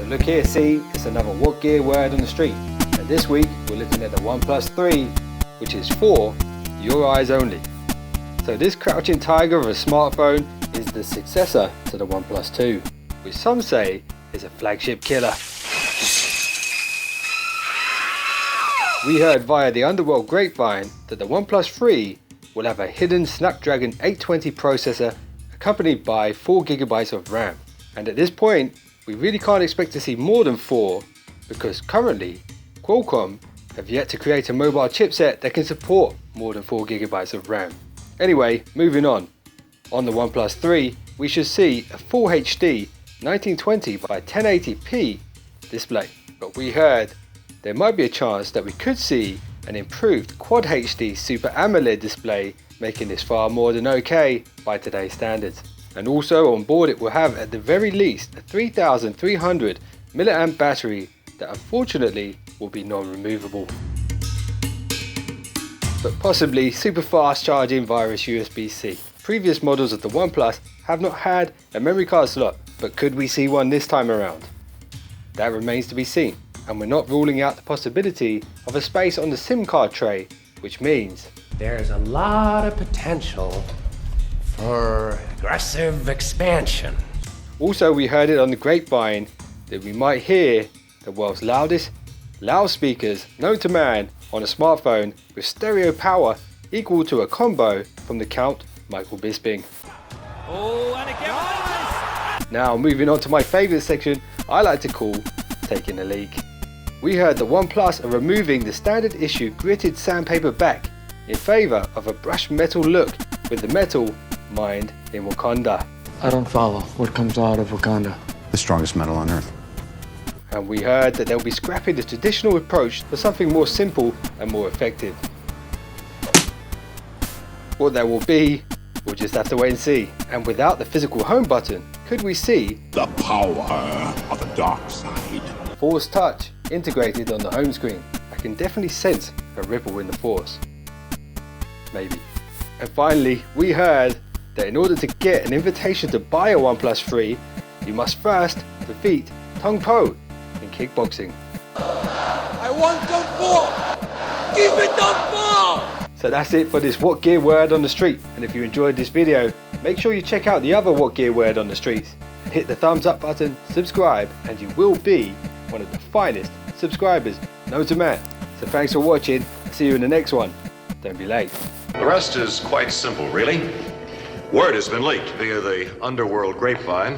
look here, see, it's another WhatGear Word on the street. And this week we're looking at the ONEPLUS 3, which is for your eyes only. So this crouching tiger of a smartphone is the successor to the ONEPLUS 2, which some say is a flagship killer. We heard via the underworld grapevine that the ONEPLUS 3 will have a hidden Snapdragon 820 processor accompanied by 4GB of RAM. And at this point, we really can't expect to see more than 4 because currently Qualcomm have yet to create a mobile chipset that can support more than 4GB of RAM. Anyway, moving on. On the ONEPLUS 3, we should see a full HD 1920 by 1080p display. But we heard there might be a chance that we could see an improved Quad HD Super AMOLED display, making this far more than okay by today's standards. And also on board it will have at the very least a 3300 mAh battery that unfortunately will be non-removable. But possibly super fast charging via USB-C. Previous models of the ONEPLUS have not had a memory card slot, but could we see one this time around? That remains to be seen. And we're not ruling out the possibility of a space on the SIM card tray, which means there's a lot of potential for aggressive expansion. Also, we heard it on the grapevine that we might hear the world's loudest loudspeakers known to man on a smartphone with stereo power equal to a combo from the Count Michael Bisping. Oh, and again! Now moving on to my favourite section I like to call Taking the Leak. We heard the ONEPLUS are removing the standard issue gritted sandpaper back in favour of a brushed metal look with the metal mined in Wakanda. I don't follow. What comes out of Wakanda? The strongest metal on Earth. And we heard that they'll be scrapping the traditional approach for something more simple and more effective. What that will be, we'll just have to wait and see. And without the physical home button, could we see the power of the dark side? Force Touch integrated on the home screen? I can definitely sense a ripple in the force. Maybe. And finally, we heard that in order to get an invitation to buy a ONEPLUS 3, you must first defeat Tong Po in kickboxing. I want Kung Fu! Give me Kung Fu! So that's it for this WhatGear Word on the Street. And if you enjoyed this video, make sure you check out the other WhatGear Word on the Streets. Hit the thumbs up button, subscribe, and you will be one of the finest subscribers known to man. So thanks for watching. See you in the next one. Don't be late. The rest is quite simple, really. Word has been leaked via the underworld grapevine